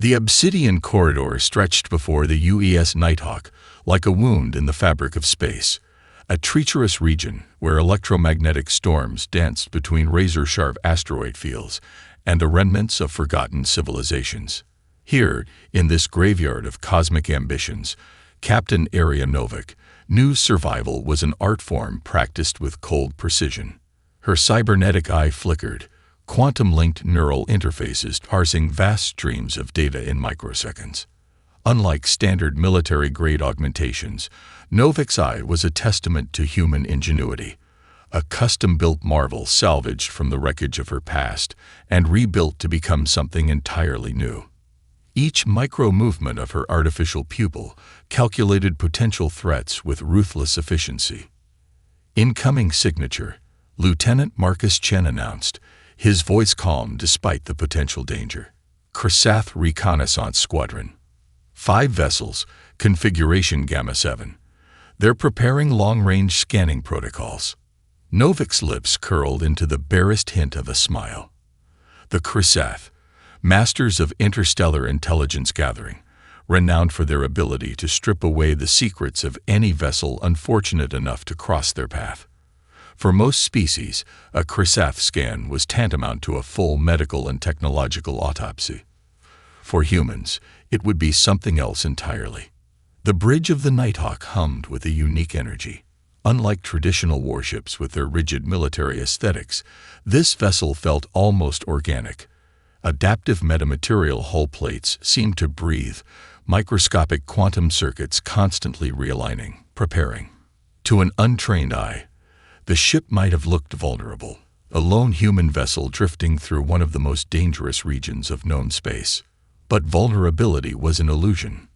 The obsidian corridor stretched before the UES Nighthawk like a wound in the fabric of space, a treacherous region where electromagnetic storms danced between razor-sharp asteroid fields and the remnants of forgotten civilizations. Here, in this graveyard of cosmic ambitions, Captain Novik knew survival was an art form practiced with cold precision. Her cybernetic eye flickered, quantum-linked neural interfaces parsing vast streams of data in microseconds. Unlike standard military-grade augmentations, Novik's eye was a testament to human ingenuity, a custom-built marvel salvaged from the wreckage of her past and rebuilt to become something entirely new. Each micro-movement of her artificial pupil calculated potential threats with ruthless efficiency. Incoming signature, Lieutenant Marcus Chen announced, his voice calm despite the potential danger. Krisath Reconnaissance Squadron. 5 vessels, configuration Gamma 7. They're preparing long-range scanning protocols. Novik's lips curled into the barest hint of a smile. The Krisath, masters of interstellar intelligence gathering, renowned for their ability to strip away the secrets of any vessel unfortunate enough to cross their path. For most species, a Krisath scan was tantamount to a full medical and technological autopsy. For humans, it would be something else entirely. The bridge of the Nighthawk hummed with a unique energy. Unlike traditional warships with their rigid military aesthetics, this vessel felt almost organic. Adaptive metamaterial hull plates seemed to breathe, microscopic quantum circuits constantly realigning, preparing. To an untrained eye, the ship might have looked vulnerable, a lone human vessel drifting through one of the most dangerous regions of known space. But vulnerability was an illusion.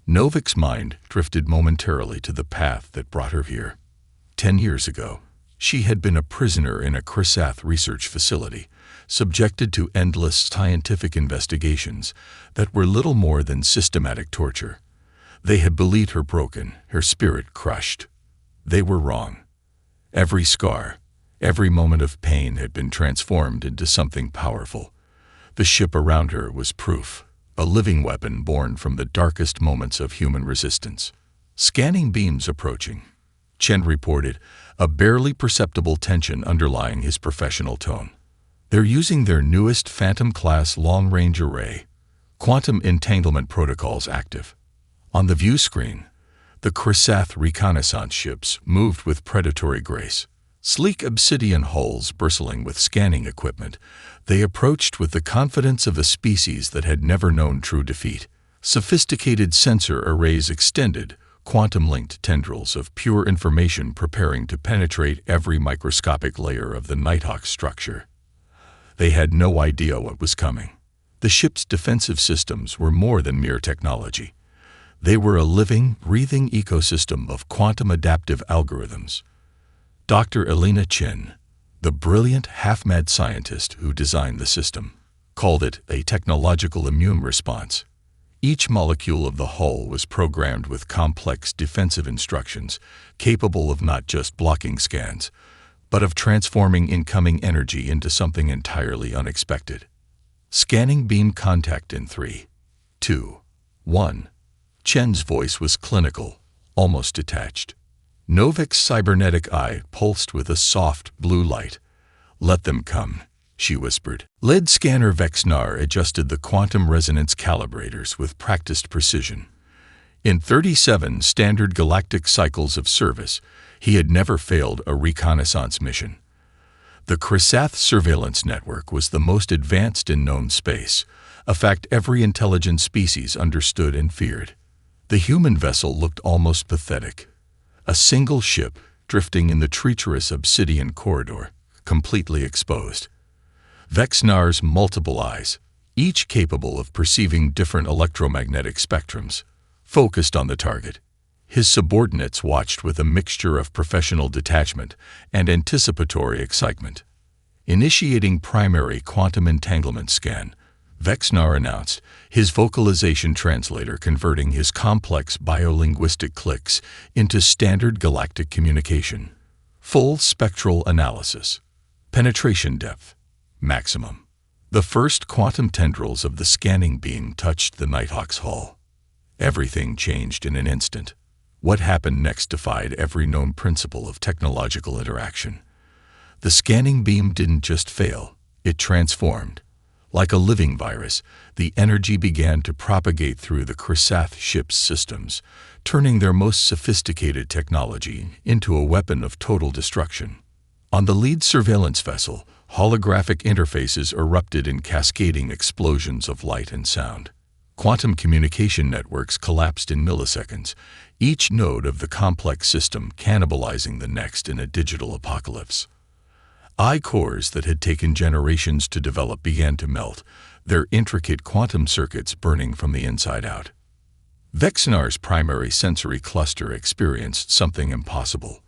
Novik's mind drifted momentarily to the path that brought her here. 10 years ago, she had been a prisoner in a Krisath research facility, subjected to endless scientific investigations that were little more than systematic torture. They had believed her broken, her spirit crushed. They were wrong. Every scar, every moment of pain had been transformed into something powerful. The ship around her was proof, a living weapon born from the darkest moments of human resistance. Scanning beams approaching, Chen reported, a barely perceptible tension underlying his professional tone. They're using their newest Phantom-class long-range array, quantum entanglement protocols active. On the view screen, the Krisath reconnaissance ships moved with predatory grace. Sleek obsidian hulls bristling with scanning equipment, they approached with the confidence of a species that had never known true defeat. Sophisticated sensor arrays extended, quantum-linked tendrils of pure information preparing to penetrate every microscopic layer of the Nighthawk structure. They had no idea what was coming. The ship's defensive systems were more than mere technology. They were a living, breathing ecosystem of quantum-adaptive algorithms. Dr. Elena Chin, the brilliant half-mad scientist who designed the system, called it a technological immune response. Each molecule of the hull was programmed with complex defensive instructions, capable of not just blocking scans, but of transforming incoming energy into something entirely unexpected. Scanning beam contact in 3, 2, 1. Chen's voice was clinical, almost detached. Novik's cybernetic eye pulsed with a soft blue light. "Let them come," she whispered. Lead scanner Vexnar adjusted the quantum resonance calibrators with practiced precision. In 37 standard galactic cycles of service, he had never failed a reconnaissance mission. The Krisath surveillance network was the most advanced in known space, a fact every intelligent species understood and feared. The human vessel looked almost pathetic. A single ship drifting in the treacherous obsidian corridor, completely exposed. Vexnar's multiple eyes, each capable of perceiving different electromagnetic spectrums, focused on the target. His subordinates watched with a mixture of professional detachment and anticipatory excitement. Initiating primary quantum entanglement scan, Vexnar announced, his vocalization translator converting his complex biolinguistic clicks into standard galactic communication. Full spectral analysis. Penetration depth. Maximum. The first quantum tendrils of the scanning beam touched the Nighthawk's hull. Everything changed in an instant. What happened next defied every known principle of technological interaction. The scanning beam didn't just fail, it transformed. Like a living virus, the energy began to propagate through the Chrysath ship's systems, turning their most sophisticated technology into a weapon of total destruction. On the lead surveillance vessel, holographic interfaces erupted in cascading explosions of light and sound. Quantum communication networks collapsed in milliseconds, each node of the complex system cannibalizing the next in a digital apocalypse. I-cores that had taken generations to develop began to melt, their intricate quantum circuits burning from the inside out. Vexinar's primary sensory cluster experienced something impossible.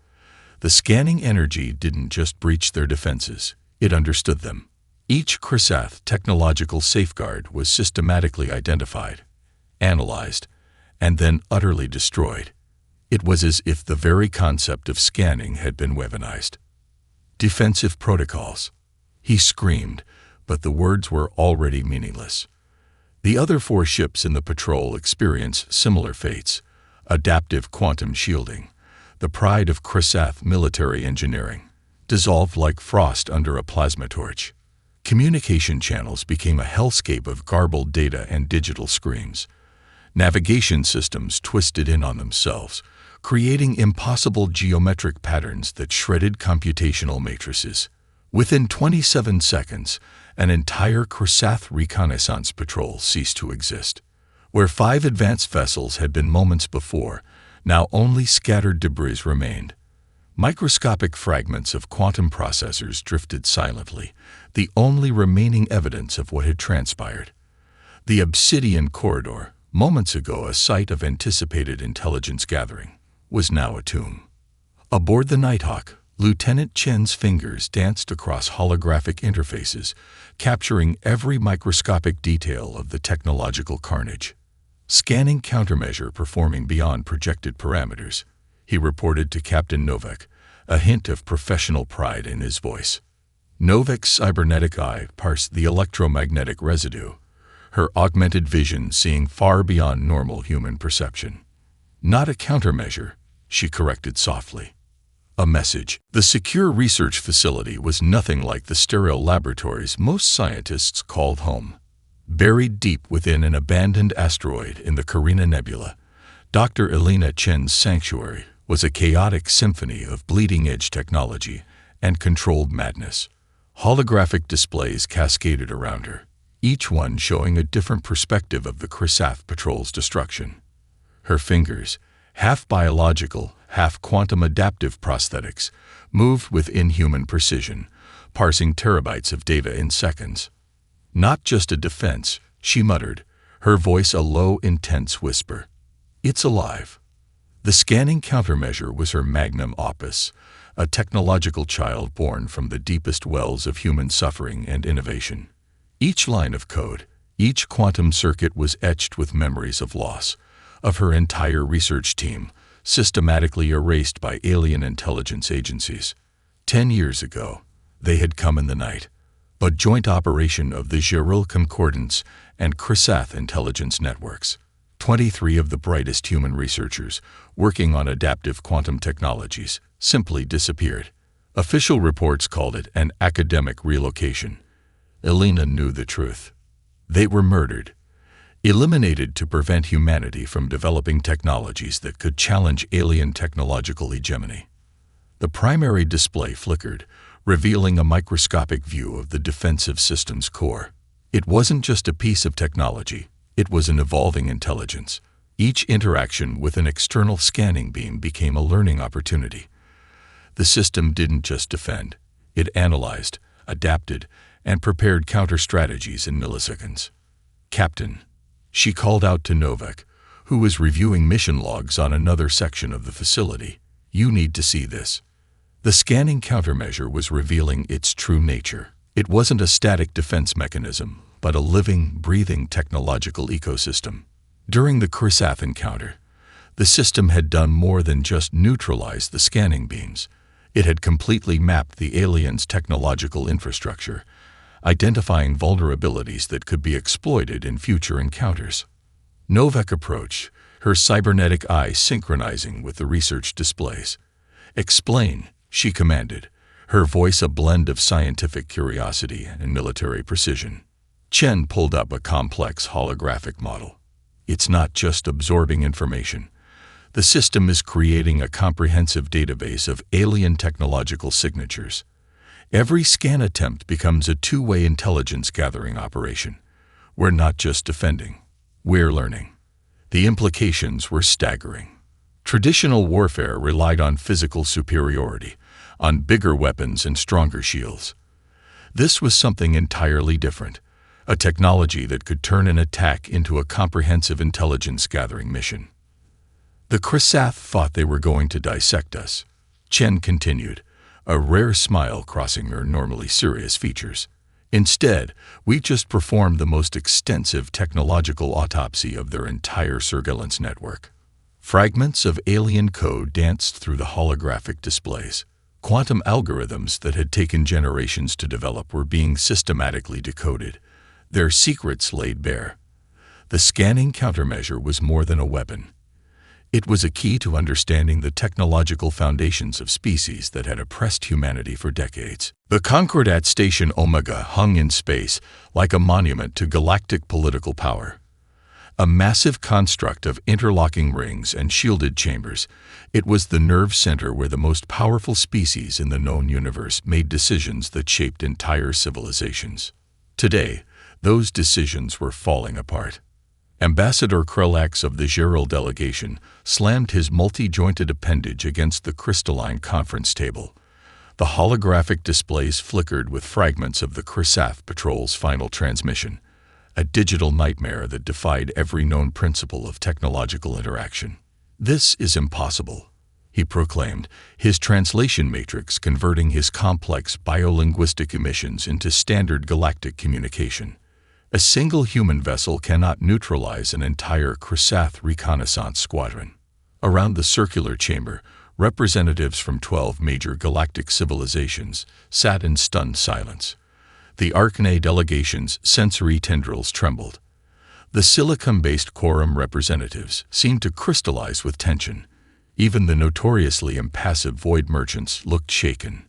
The scanning energy didn't just breach their defenses, it understood them. Each Chrysath technological safeguard was systematically identified, analyzed, and then utterly destroyed. It was as if the very concept of scanning had been weaponized. Defensive protocols. He screamed, but the words were already meaningless. The other 4 ships in the patrol experienced similar fates. Adaptive quantum shielding, the pride of Chrysath military engineering, dissolved like frost under a plasma torch. Communication channels became a hellscape of garbled data and digital screams. Navigation systems twisted in on themselves, creating impossible geometric patterns that shredded computational matrices. Within 27 seconds, an entire Chrysath reconnaissance patrol ceased to exist. Where 5 advanced vessels had been moments before, now only scattered debris remained. Microscopic fragments of quantum processors drifted silently, the only remaining evidence of what had transpired. The Obsidian Corridor, moments ago a site of anticipated intelligence gathering, was now a tomb. Aboard the Nighthawk, Lieutenant Chen's fingers danced across holographic interfaces, capturing every microscopic detail of the technological carnage. Scanning countermeasure performing beyond projected parameters, he reported to Captain Novak, a hint of professional pride in his voice. Novak's cybernetic eye parsed the electromagnetic residue, her augmented vision seeing far beyond normal human perception. Not a countermeasure, she corrected softly. A message. The secure research facility was nothing like the sterile laboratories most scientists called home. Buried deep within an abandoned asteroid in the Carina Nebula, Dr. Elena Chen's sanctuary was a chaotic symphony of bleeding-edge technology and controlled madness. Holographic displays cascaded around her, each one showing a different perspective of the Chrysath Patrol's destruction. Her fingers, half biological, half quantum adaptive prosthetics, moved with inhuman precision, parsing terabytes of data in seconds. Not just a defense, she muttered, her voice a low, intense whisper. It's alive. The scanning countermeasure was her magnum opus, a technological child born from the deepest wells of human suffering and innovation. Each line of code, each quantum circuit was etched with memories of loss, of her entire research team, systematically erased by alien intelligence agencies. 10 years ago, they had come in the night, a joint operation of the Geril Concordance and Chrysath intelligence networks. 23 of the brightest human researchers working on adaptive quantum technologies simply disappeared. Official reports called it an academic relocation. Elena knew the truth. They were murdered, eliminated to prevent humanity from developing technologies that could challenge alien technological hegemony. The primary display flickered, revealing a microscopic view of the defensive system's core. It wasn't just a piece of technology, it was an evolving intelligence. Each interaction with an external scanning beam became a learning opportunity. The system didn't just defend, it analyzed, adapted, and prepared counter-strategies in milliseconds. Captain, she called out to Novak, who was reviewing mission logs on another section of the facility. You need to see this. The scanning countermeasure was revealing its true nature. It wasn't a static defense mechanism, but a living, breathing technological ecosystem. During the Chrysath encounter, the system had done more than just neutralize the scanning beams. It had completely mapped the aliens' technological infrastructure, identifying vulnerabilities that could be exploited in future encounters. Novak approached, her cybernetic eye synchronizing with the research displays. "Explain," she commanded, her voice a blend of scientific curiosity and military precision. Chen pulled up a complex holographic model. "It's not just absorbing information. The system is creating a comprehensive database of alien technological signatures. Every scan attempt becomes a two-way intelligence-gathering operation. We're not just defending, we're learning." The implications were staggering. Traditional warfare relied on physical superiority, on bigger weapons and stronger shields. This was something entirely different, a technology that could turn an attack into a comprehensive intelligence-gathering mission. "The Krisath thought they were going to dissect us," Chen continued, a rare smile crossing her normally serious features. "Instead, we just performed the most extensive technological autopsy of their entire surveillance network." Fragments of alien code danced through the holographic displays. Quantum algorithms that had taken generations to develop were being systematically decoded, their secrets laid bare. The scanning countermeasure was more than a weapon. It was a key to understanding the technological foundations of species that had oppressed humanity for decades. The Concordat Station Omega hung in space like a monument to galactic political power. A massive construct of interlocking rings and shielded chambers, it was the nerve center where the most powerful species in the known universe made decisions that shaped entire civilizations. Today, those decisions were falling apart. Ambassador Krelax of the Gerald delegation slammed his multi-jointed appendage against the crystalline conference table. The holographic displays flickered with fragments of the Krisath patrol's final transmission, a digital nightmare that defied every known principle of technological interaction. "This is impossible," he proclaimed, his translation matrix converting his complex biolinguistic emissions into standard galactic communication. "A single human vessel cannot neutralize an entire Krisath reconnaissance squadron." Around the circular chamber, representatives from 12 major galactic civilizations sat in stunned silence. The Arcane delegation's sensory tendrils trembled. The silicon-based quorum representatives seemed to crystallize with tension. Even the notoriously impassive void merchants looked shaken.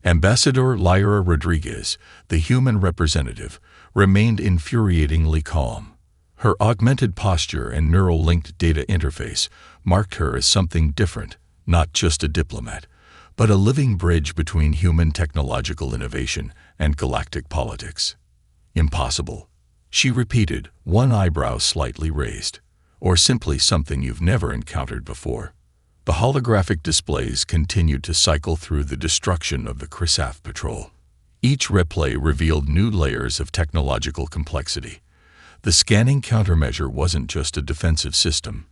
Ambassador Lyra Rodriguez, the human representative, remained infuriatingly calm. Her augmented posture and neural-linked data interface marked her as something different, not just a diplomat, but a living bridge between human technological innovation and galactic politics. "Impossible," she repeated, one eyebrow slightly raised. "Or simply something you've never encountered before." The holographic displays continued to cycle through the destruction of the Krisath patrol. Each replay revealed new layers of technological complexity. The scanning countermeasure wasn't just a defensive system.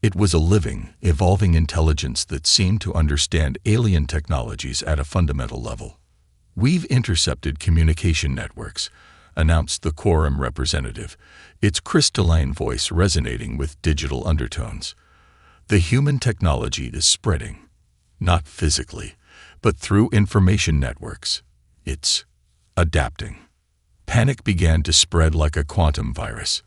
It was a living, evolving intelligence that seemed to understand alien technologies at a fundamental level. "We've intercepted communication networks," announced the quorum representative, its crystalline voice resonating with digital undertones. "The human technology is spreading, not physically, but through information networks. It's adapting." Panic began to spread like a quantum virus.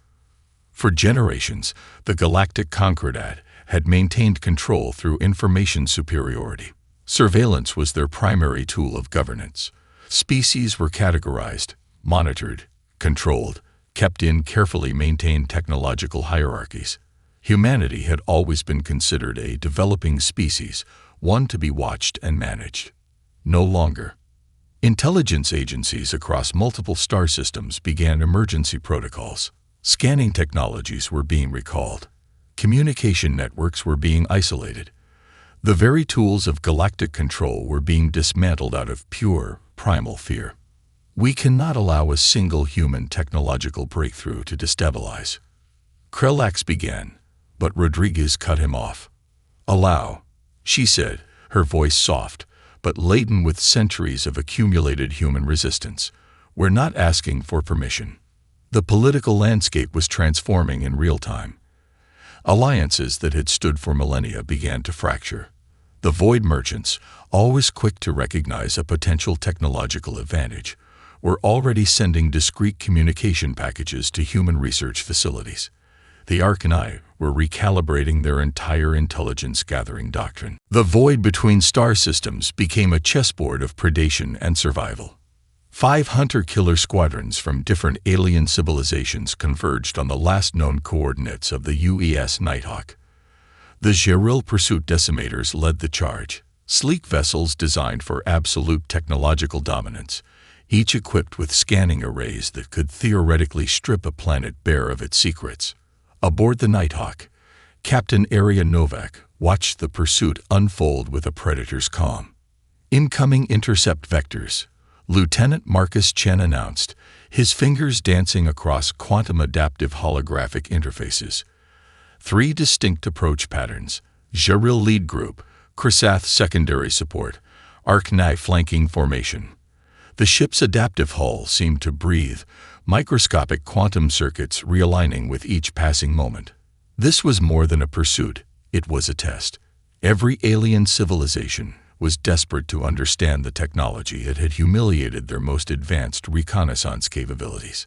For generations, the Galactic Concordat had maintained control through information superiority. Surveillance was their primary tool of governance. Species were categorized, monitored, controlled, kept in carefully maintained technological hierarchies. Humanity had always been considered a developing species, one to be watched and managed. No longer. Intelligence agencies across multiple star systems began emergency protocols. Scanning technologies were being recalled. Communication networks were being isolated. The very tools of galactic control were being dismantled out of pure, primal fear. "We cannot allow a single human technological breakthrough to destabilize." Krelax began, but Rodriguez cut him off. "Allow," she said, her voice soft, but laden with centuries of accumulated human resistance. "We're not asking for permission." The political landscape was transforming in real time. Alliances that had stood for millennia began to fracture. The void merchants, always quick to recognize a potential technological advantage, were already sending discreet communication packages to human research facilities. The Arcani were recalibrating their entire intelligence-gathering doctrine. The void between star systems became a chessboard of predation and survival. 5 hunter-killer squadrons from different alien civilizations converged on the last known coordinates of the UES Nighthawk. The Geril Pursuit Decimators led the charge, sleek vessels designed for absolute technological dominance, each equipped with scanning arrays that could theoretically strip a planet bare of its secrets. Aboard the Nighthawk, Captain Arya Novak watched the pursuit unfold with a predator's calm. Incoming intercept vectors, Lieutenant Marcus Chen announced, his fingers dancing across quantum-adaptive holographic interfaces. 3 distinct approach patterns: Geril lead group, Chrysath secondary support, Arcani flanking formation. The ship's adaptive hull seemed to breathe, microscopic quantum circuits realigning with each passing moment. This was more than a pursuit, it was a test. Every alien civilization was desperate to understand the technology that had humiliated their most advanced reconnaissance capabilities.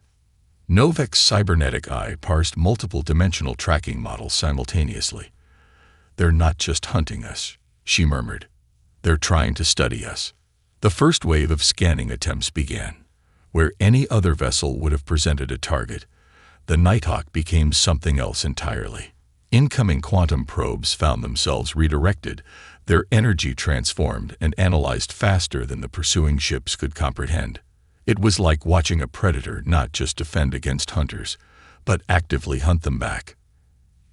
Novak's cybernetic eye parsed multiple dimensional tracking models simultaneously. "They're not just hunting us," she murmured. "They're trying to study us." The first wave of scanning attempts began. Where any other vessel would have presented a target, the Nighthawk became something else entirely. Incoming quantum probes found themselves redirected, their energy transformed and analyzed faster than the pursuing ships could comprehend. It was like watching a predator not just defend against hunters, but actively hunt them back.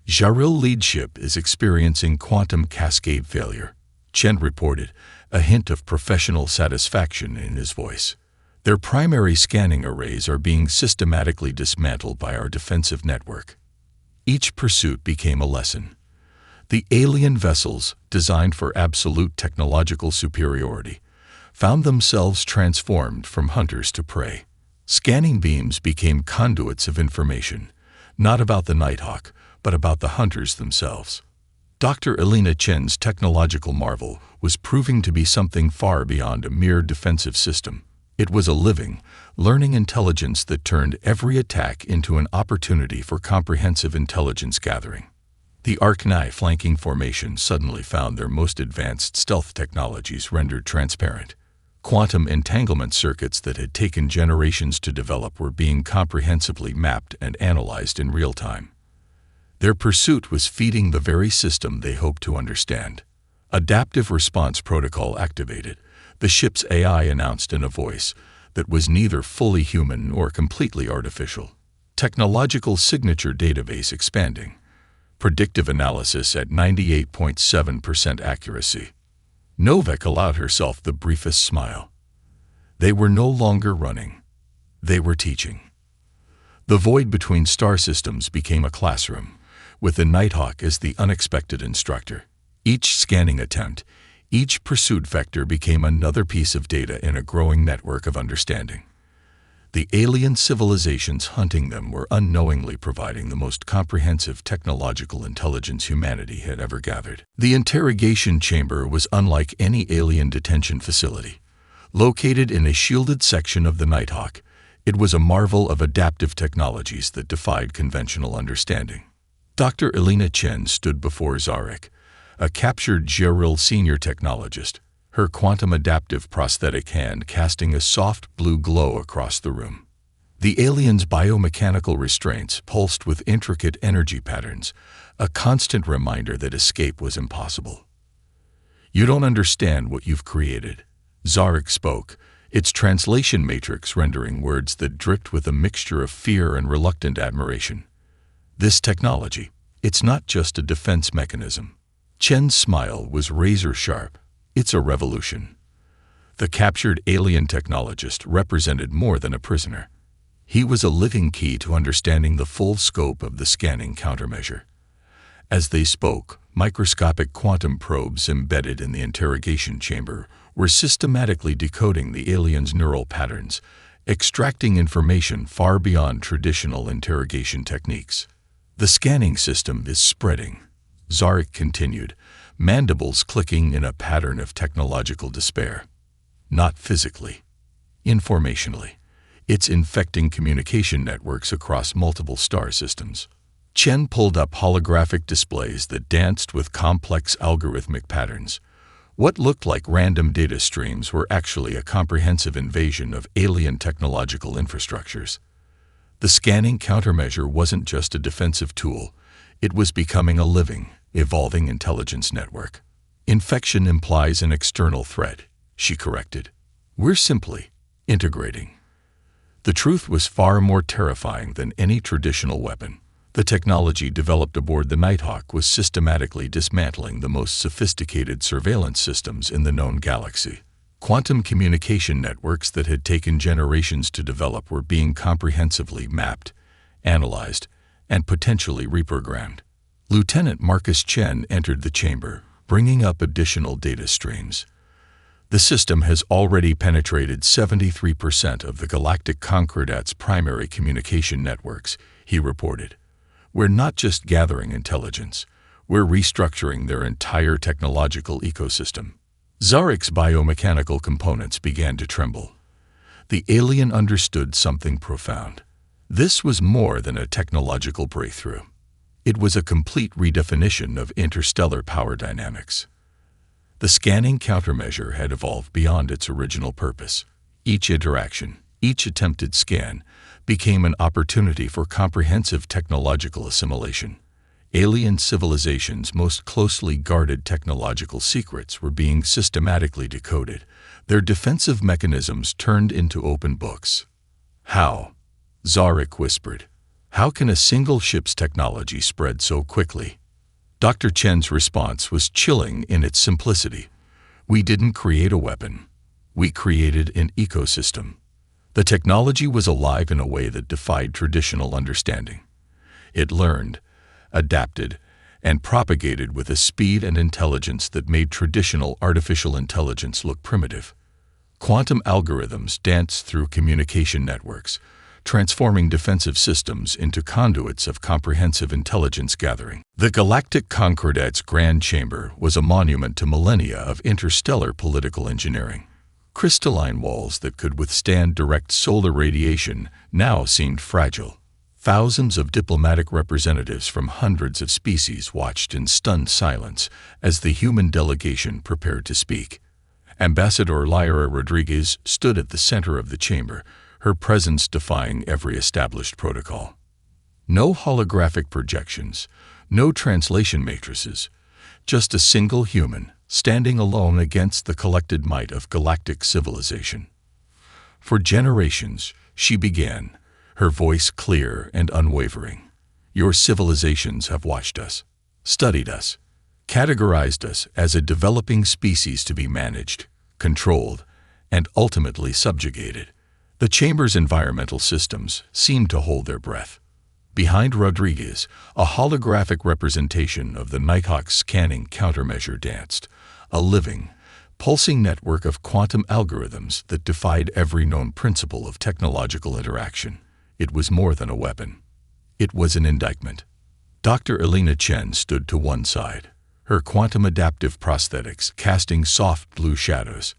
Geril lead ship is experiencing quantum cascade failure, Chen reported, a hint of professional satisfaction in his voice. Their primary scanning arrays are being systematically dismantled by our defensive network. Each pursuit became a lesson. The alien vessels, designed for absolute technological superiority, found themselves transformed from hunters to prey. Scanning beams became conduits of information, not about the Nighthawk, but about the hunters themselves. Dr. Elena Chen's technological marvel was proving to be something far beyond a mere defensive system. It was a living, learning intelligence that turned every attack into an opportunity for comprehensive intelligence gathering. The Arcani flanking formation suddenly found their most advanced stealth technologies rendered transparent. Quantum entanglement circuits that had taken generations to develop were being comprehensively mapped and analyzed in real time. Their pursuit was feeding the very system they hoped to understand. Adaptive response protocol activated, the ship's AI announced in a voice that was neither fully human nor completely artificial. Technological signature database expanding. Predictive analysis at 98.7% accuracy. Novak allowed herself the briefest smile. They were no longer running. They were teaching. The void between star systems became a classroom, with the Nighthawk as the unexpected instructor. Each scanning attempt, each pursuit vector became another piece of data in a growing network of understanding. The alien civilizations hunting them were unknowingly providing the most comprehensive technological intelligence humanity had ever gathered. The interrogation chamber was unlike any alien detention facility. Located in a shielded section of the Nighthawk, it was a marvel of adaptive technologies that defied conventional understanding. Dr. Elena Chen stood before Zarek, a captured Geril senior technologist, her quantum-adaptive prosthetic hand casting a soft blue glow across the room. The alien's biomechanical restraints pulsed with intricate energy patterns, a constant reminder that escape was impossible. "You don't understand what you've created," Zarek spoke, its translation matrix rendering words that dripped with a mixture of fear and reluctant admiration. "This technology, it's not just a defense mechanism." Chen's smile was razor-sharp. "It's a revolution." The captured alien technologist represented more than a prisoner. He was a living key to understanding the full scope of the scanning countermeasure. As they spoke, microscopic quantum probes embedded in the interrogation chamber were systematically decoding the alien's neural patterns, extracting information far beyond traditional interrogation techniques. "The scanning system is spreading," Zarek continued, mandibles clicking in a pattern of technological despair. "Not physically, informationally. It's infecting communication networks across multiple star systems. Chen pulled up holographic displays that danced with complex algorithmic patterns. What looked like random data streams were actually a comprehensive invasion of alien technological infrastructures. The scanning countermeasure wasn't just a defensive tool, it was becoming a living, evolving intelligence network. Infection implies an external threat, she corrected. We're simply integrating. The truth was far more terrifying than any traditional weapon. The technology developed aboard the Nighthawk was systematically dismantling the most sophisticated surveillance systems in the known galaxy. Quantum communication networks that had taken generations to develop were being comprehensively mapped, analyzed, and potentially reprogrammed. Lieutenant Marcus Chen entered the chamber, bringing up additional data streams. The system has already penetrated 73% of the Galactic Concordat's primary communication networks, he reported. We're not just gathering intelligence, we're restructuring their entire technological ecosystem. Zarek's biomechanical components began to tremble. The alien understood something profound. This was more than a technological breakthrough. It was a complete redefinition of interstellar power dynamics. The scanning countermeasure had evolved beyond its original purpose. Each interaction, each attempted scan, became an opportunity for comprehensive technological assimilation. Alien civilizations' most closely guarded technological secrets were being systematically decoded, their defensive mechanisms turned into open books. How? Zarek whispered. How can a single ship's technology spread so quickly? Dr. Chen's response was chilling in its simplicity. We didn't create a weapon. We created an ecosystem. The technology was alive in a way that defied traditional understanding. It learned, adapted, and propagated with a speed and intelligence that made traditional artificial intelligence look primitive. Quantum algorithms danced through communication networks, transforming defensive systems into conduits of comprehensive intelligence gathering. The Galactic Concordat's Grand Chamber was a monument to millennia of interstellar political engineering. Crystalline walls that could withstand direct solar radiation now seemed fragile. Thousands of diplomatic representatives from hundreds of species watched in stunned silence as the human delegation prepared to speak. Ambassador Lyra Rodriguez stood at the center of the chamber, her presence defying every established protocol. No holographic projections, no translation matrices, just a single human, standing alone against the collected might of galactic civilization. For generations, she began, her voice clear and unwavering. Your civilizations have watched us, studied us, categorized us as a developing species to be managed, controlled, and ultimately subjugated. The chamber's environmental systems seemed to hold their breath. Behind Rodriguez, a holographic representation of the Nighthawk's scanning countermeasure danced, a living, pulsing network of quantum algorithms that defied every known principle of technological interaction. It was more than a weapon. It was an indictment. Dr. Elena Chen stood to one side, her quantum adaptive prosthetics casting soft blue shadows.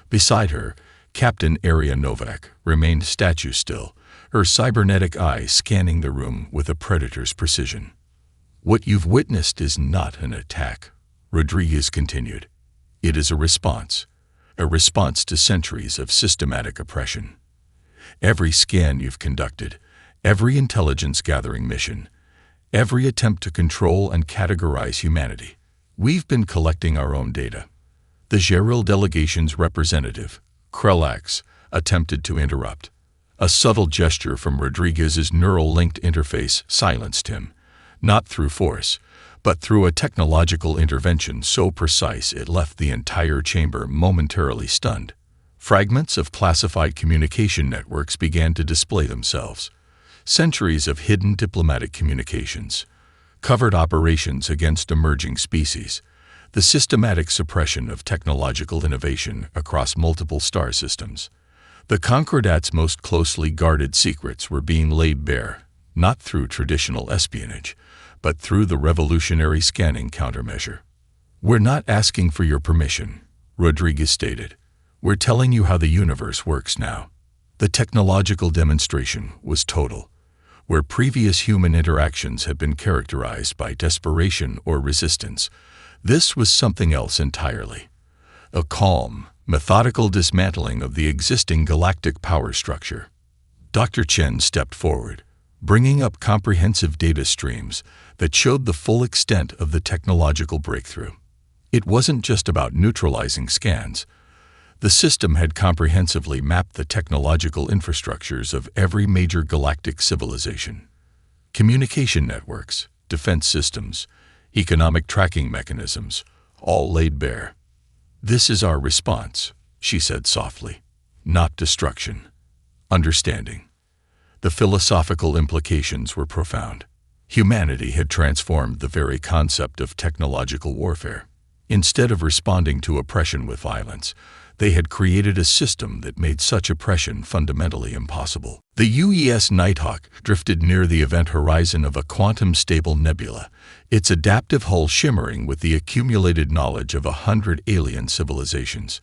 Beside her, Captain Aria Novak remained statue still, her cybernetic eyes scanning the room with a predator's precision. What you've witnessed is not an attack, Rodriguez continued. It is a response to centuries of systematic oppression. Every scan you've conducted, every intelligence-gathering mission, every attempt to control and categorize humanity, we've been collecting our own data. The Geril delegation's representative, Krelax, attempted to interrupt. A subtle gesture from Rodriguez's neural-linked interface silenced him, not through force, but through a technological intervention so precise it left the entire chamber momentarily stunned. Fragments of classified communication networks began to display themselves. Centuries of hidden diplomatic communications, covert operations against emerging species, the systematic suppression of technological innovation across multiple star systems. The Concordat's most closely guarded secrets were being laid bare, not through traditional espionage, but through the revolutionary scanning countermeasure. We're not asking for your permission, Rodriguez stated. We're telling you how the universe works now. The technological demonstration was total. Where previous human interactions had been characterized by desperation or resistance, this was something else entirely. A calm, methodical dismantling of the existing galactic power structure. Dr. Chen stepped forward, bringing up comprehensive data streams that showed the full extent of the technological breakthrough. It wasn't just about neutralizing scans. The system had comprehensively mapped the technological infrastructures of every major galactic civilization. Communication networks, defense systems, economic tracking mechanisms, all laid bare. "This is our response," she said softly. "Not destruction. Understanding." The philosophical implications were profound. Humanity had transformed the very concept of technological warfare. Instead of responding to oppression with violence, they had created a system that made such oppression fundamentally impossible. The UES Nighthawk drifted near the event horizon of a quantum-stable nebula, its adaptive hull shimmering with the accumulated knowledge of 100 alien civilizations.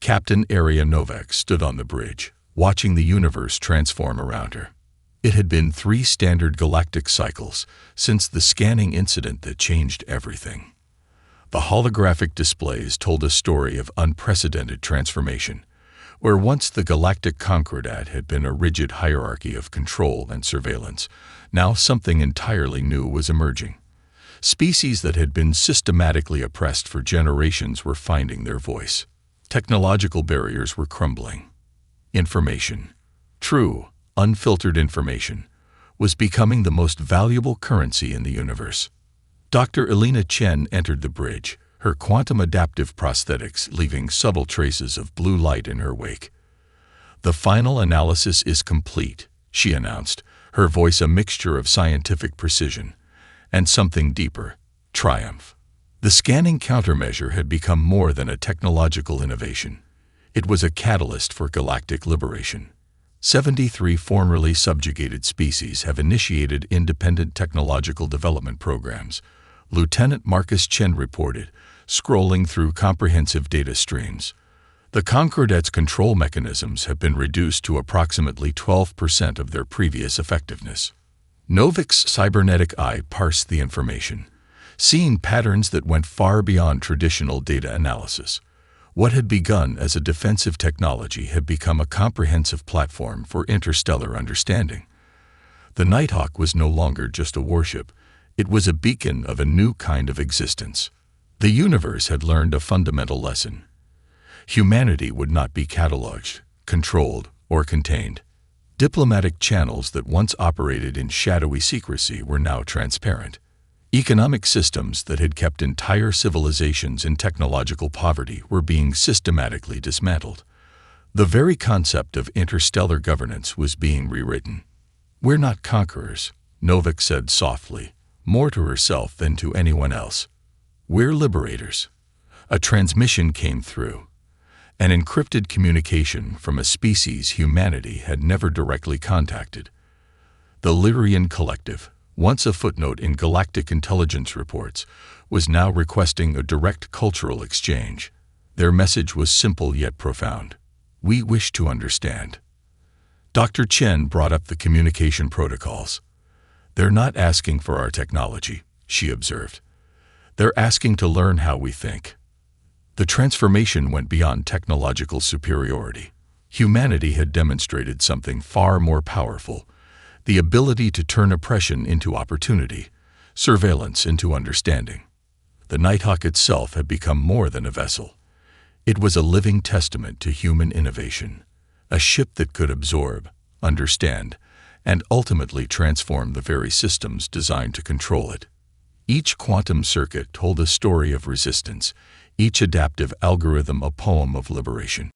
Captain Aria Novak stood on the bridge, watching the universe transform around her. It had been 3 standard galactic cycles since the scanning incident that changed everything. The holographic displays told a story of unprecedented transformation, where once the galactic concordat had been a rigid hierarchy of control and surveillance, now something entirely new was emerging. Species that had been systematically oppressed for generations were finding their voice. Technological barriers were crumbling. Information, true, unfiltered information, was becoming the most valuable currency in the universe. Dr. Elena Chen entered the bridge, her quantum-adaptive prosthetics leaving subtle traces of blue light in her wake. "The final analysis is complete," she announced, her voice a mixture of scientific precision and something deeper, triumph. The scanning countermeasure had become more than a technological innovation. It was a catalyst for galactic liberation. 73 formerly subjugated species have initiated independent technological development programs, Lieutenant Marcus Chen reported, scrolling through comprehensive data streams. The Concordat's control mechanisms have been reduced to approximately 12% of their previous effectiveness. Novik's cybernetic eye parsed the information, seeing patterns that went far beyond traditional data analysis. What had begun as a defensive technology had become a comprehensive platform for interstellar understanding. The Nighthawk was no longer just a warship. It was a beacon of a new kind of existence. The universe had learned a fundamental lesson. Humanity would not be cataloged, controlled, or contained. Diplomatic channels that once operated in shadowy secrecy were now transparent. Economic systems that had kept entire civilizations in technological poverty were being systematically dismantled. The very concept of interstellar governance was being rewritten. "We're not conquerors," Novik said softly, more to herself than to anyone else. "We're liberators." A transmission came through, an encrypted communication from a species humanity had never directly contacted. The Lyrian Collective, once a footnote in galactic intelligence reports, was now requesting a direct cultural exchange. Their message was simple yet profound. "We wish to understand." Dr. Chen brought up the communication protocols. "They're not asking for our technology," she observed. "They're asking to learn how we think." The transformation went beyond technological superiority. Humanity had demonstrated something far more powerful: the ability to turn oppression into opportunity, surveillance into understanding. The Nighthawk itself had become more than a vessel. It was a living testament to human innovation, a ship that could absorb, understand, and ultimately transform the very systems designed to control it. Each quantum circuit told a story of resistance, each adaptive algorithm a poem of liberation.